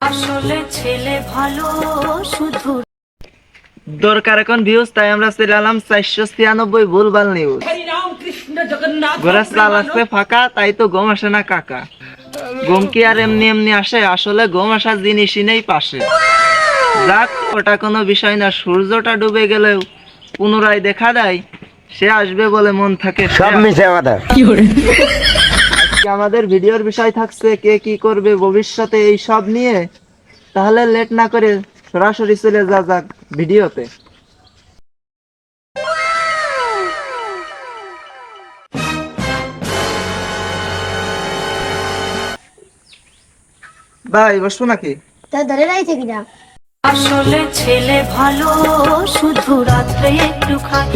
আসলে ছেলে ভালো শুধু দরকার এখন ভিউজ, তাই আমরা চালালাম 496 ভুলভাল নিউজ। ঘোরা চাল আসছে ফাঁকা, তাই তো গম আসে না কাকা। গম কি আর এমনি এমনি আসে? আসলে গম আসার জিনিসই নেই পাশে। যাক, ওটা কোনো বিষয় না। সূর্যটা ডুবে গেলেও পুনরায় দেখা দেয়, সে আসবে বলে মন থাকে। সব মিছে কথা। আজকে আমাদের ভিডিওর বিষয় থাকছে কে কি করবে ভবিষ্যতে এই সব নিয়ে। তাহলে লেট না করে সরাসরি চলে যাক ভিডিওতে। ভাই বসবো নাকি? তা ধরে রাখছে কিনা? আসলে ছেলে ভালো শুধু রাত্রে একটু খায়।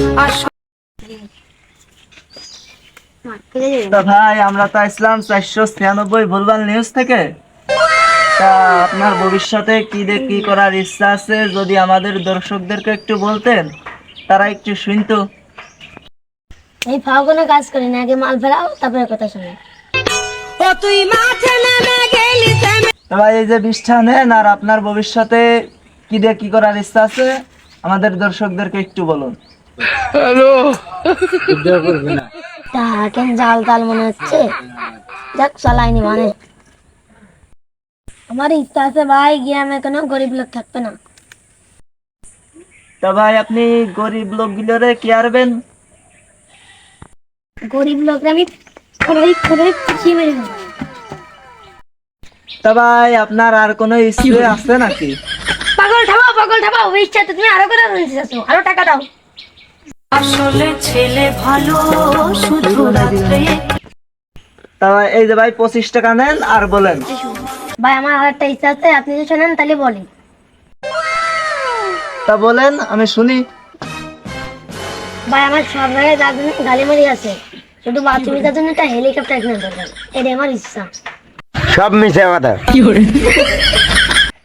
তা ভাই, আমরা তো আসলাম 496 ভুলভাল নিউজ থেকে। তা আপনার ভবিষ্যতে কি করার ইচ্ছা আছে, যদি আমাদের দর্শকদেরকে একটু বলতেন, তারা একটু শুনতো। এই ফাও কোনো কাজ করি না, আগে মাল ফেলাও তারপরে কথা শুনে। তা ভাই, এই যে বিষ্ঠা নেন, আর আপনার ভবিষ্যতে কি করার ইচ্ছা আছে আমাদের দর্শকদেরকে একটু বলুন। তা কেন জাল তাল মনে হচ্ছে? যাক, চালাইনি মানে। আমার ইচ্ছা আছে ভাই, গ্রামে কোনো গরিব লোক থাকবে না। তা ভাই, আপনি গরিব লোকগুলোরে কি আরবেন? গরিব লোকরা আমি খড়াই পিছিয়ে মেরে দেবো। তা ভাই, আপনার আর কোনো ইচ্ছে আছে নাকি? পাগল ঠাপাও, ওই ইচ্ছাতে তুমি আরো করে চাচ্ছো, আরো টাকা দাও। আসলে ছেলে ভালো শুধু রাত্রে তা ভাই, এই যে ভাই 25 টাকা নেন আর বলেন। ভাই আমার আর একটা ইচ্ছা আছে, আপনি যদি শোনেন তাহলে বলি। তা বলেন, আমি শুনি। ভাই আমার সব জায়গায় গাড়ি আছে, শুধু বাথরুমে যাওয়ার জন্য একটা হেলিকপ্টার কিনে দরকার। এটাই আমার ইচ্ছা। সব মিছে কথা।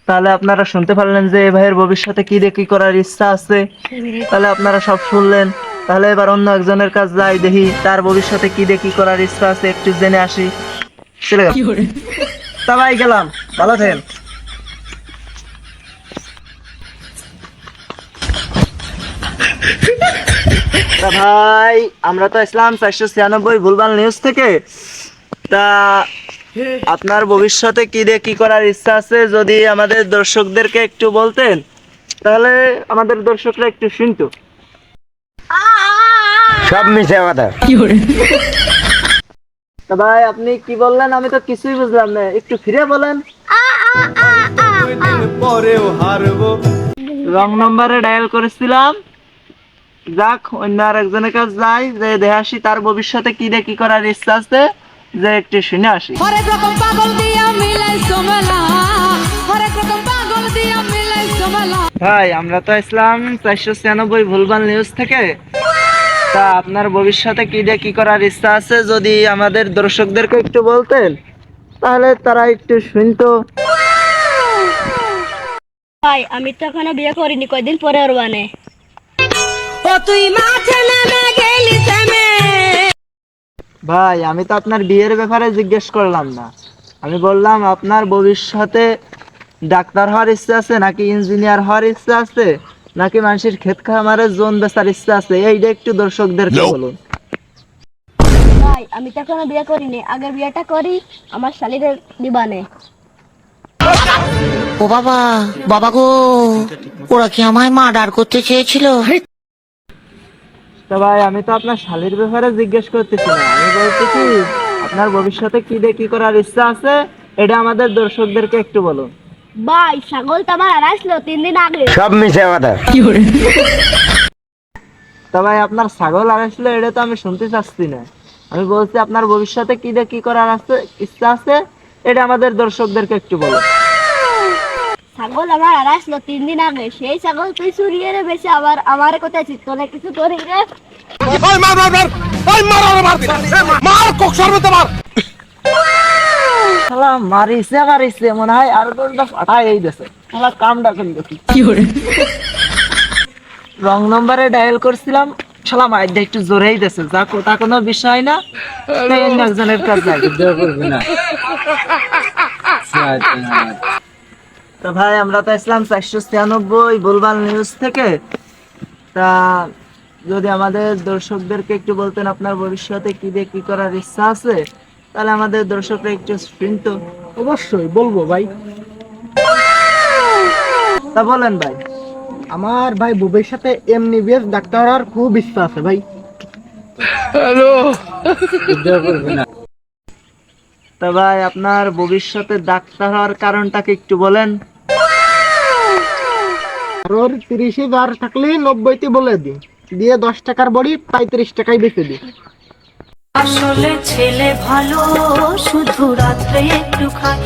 তাহলে আপনারা শুনতে পারলেন যে এই ভাইয়ের ভবিষ্যতে কি করার ইচ্ছা আছে। তাহলে আপনারা সব শুনলেন। তাহলে এবার অন্য একজনের কাছে যাই, দেখি তার ভবিষ্যতে কি করার ইচ্ছা আছে, একটু জেনে আসি। চলে গেলাম। তা ভাই, গেলাম। ভালো থাকেন। তা ভাই, আমরা তো আসলাম 496 ভুলভাল নিউজ থেকে। তা আপনার ভবিষ্যতে কি করার ইচ্ছা আছে, যদি আমাদের দর্শকদেরকে একটু বলতেন, তাহলে আমাদের দর্শকরা একটু শুনতো। সব মিছে কথা। তা ভাই, আপনি কি বললেন? আমি তো কিছুই বুঝলাম না, একটু ফিরে বলেন। রং নম্বরে ডায়াল করেছিলাম। যাক, অন্য আর একজনের কাছে যাই, যে দেখে আসি তার ভবিষ্যতে কি করার ইচ্ছা আছে, যে একটু শুনে আসি। ভাই, আমরা তো ইসলাম 496 ভুলভাল নিউজ থেকে। তা আপনার ভবিষ্যতে কি করার ইচ্ছা আছে, যদি আমাদের দর্শকদেরকে একটু বলতেন, তাহলে তারা একটু শুনতো। ভাই আমি তো এখনো বিয়ে করিনি, কয়দিন পরে ওর বানে। ভাই, আমি তো আপনার বিয়ের ব্যাপারে জিজ্ঞেস করলাম না। আমি বললাম আপনার ভবিষ্যতে ডাক্তার হওয়ার ইচ্ছা আছে, নাকি ইঞ্জিনিয়ার হওয়ার ইচ্ছা আছে, নাকি মানুষের ক্ষেত খামারে জোন বেচার ইচ্ছা আছে, এইটা একটু দর্শকদেরকে বলুন। ভাই আমি তো এখনো বিয়ে করিনি, আগের বিয়েটা করি, আমার শালিদের দিবানে। ও বাবা, বাবা গো, ওরা কি আমায় মার্ডার করতে চেয়েছিল? তো ভাই, আমি তো আপনার শালীর ব্যাপারে জিজ্ঞেস করতেছি না। আমি বলছি কি, আপনার ভবিষ্যতে কি করার ইচ্ছা আছে, এটা আমাদের দর্শকদেরকে একটু বলুন। ভাই ছাগল তো আমার আর আসলো 3 দিন আগে। সব মিছে কথা। তো ভাই, আপনার ছাগল আর আসলে এটা তো আমি শুনতে চাচ্ছি না। আমি বলছি আপনার ভবিষ্যতে কি করার আছে ইচ্ছা আছে, এটা আমাদের দর্শকদেরকে একটু বলুন। ছাগল আমার আর আসলো 3 দিন আগে, সেই ছাগল তুই চুরিয়ে রে বেশি আবার আমার কোথায় চিত্ত না কিছু করি রে। শালা মারিছে মনে হয়, আর কোনটা ফাটাই এই দেশে। শালা কামটা করে দেখি। রং নম্বরে ডায়াল করছিলাম, শালা মাইরটা একটু জোরেই দেছে। যা কোটা কোনো বিষয় না, তাই অন্য একজনের কাছে যাই। তো ভাই আমরা তো ইসলাম 496 ভুলভাল নিউজ থেকে। তা যদি আমাদের দর্শকদেরকে একটু বলতেন আপনার ভবিষ্যতে কি দিয়ে কি করার ইচ্ছা আছে, তাহলে আমাদের দর্শকরা একটু শুনতো। অবশ্যই বলবো ভাই। তা বলেন ভাই। আমার ভাই ভবিষ্যতে এমবিবিএস ডাক্তার হওয়ার খুব ইচ্ছা আছে ভাই। তা ভাই আপনার ভবিষ্যতে ডাক্তার হওয়ার কারণটাকে একটু বলেন। আর 30,000 থাকলে 90তে বলে দিই, দিয়ে 10 টাকার বড়ি 35 টাকায় বেচে দিই। আসলে ছেলে ভালো শুধু রাত্রে একটু খায়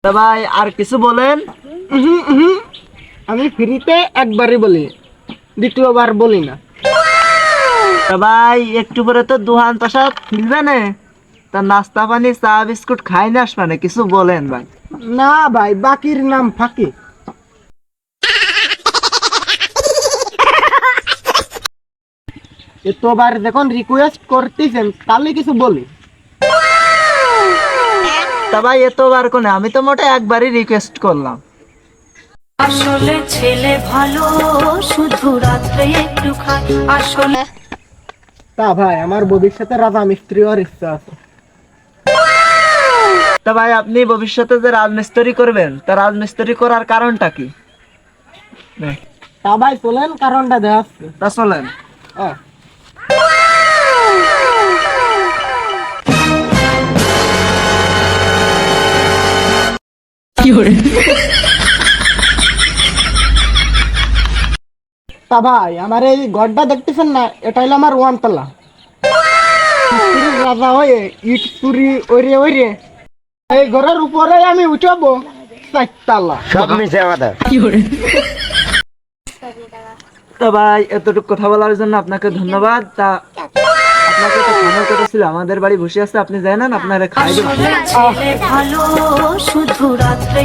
তা ভাই আর কিছু বলেন। আমি ফ্রিতে একবারই বলি, দ্বিতীয়বার বলি না। তা ভাই একটু পরে তো দুহান প্রসাদ খুলবে না, তা নাস্তা পানি চা বিস্কুট খাই না আসবে না, কিছু বলেন ভাই। না ভাই, বাকির নাম ফাঁকি। এতবার যখন রিকোয়েস্ট করতেছেন তাহলে কিছু বলি। তা ভাই এতবার কোনে, আমি তো মোটে একবারই রিকোয়েস্ট করলাম। আসলে ছেলে ভালো শুধু রাত্রে একটু খায় আসলে তা ভাই আমার ভবিষ্যতে রাজা মিস্ত্রি হওয়ার ইচ্ছা আছে। তা ভাই আপনি ভবিষ্যতে যে রাজমিস্ত্রি করবেন, তা রাজমিস্ত্রি করার কারণটা কি? তা ভাই চলেন কারণটা দেখাচ্ছে। তা চলেন। হ্যাঁ। তা ভাই আমার এই ঘরটা দেখতেছেন না, এটা হলো আমার ওয়ানতলা। মিস্ত্রির রাজা হয়ে ইট চুরি ওরে ওরে এই ঘরের উপরে আমি উঠাবো 4 তলা। সব মিছে কথা। তা ভাই এতটুকু কথা বলার জন্য আপনাকে ধন্যবাদ। তা আপনাকে তো খানার কথা ছিল, আমাদের বাড়ি বসে আছে, আপনি জানেন আপনারা খাই দেবেন। আসলে ছেলে ভালো শুধু রাত্রে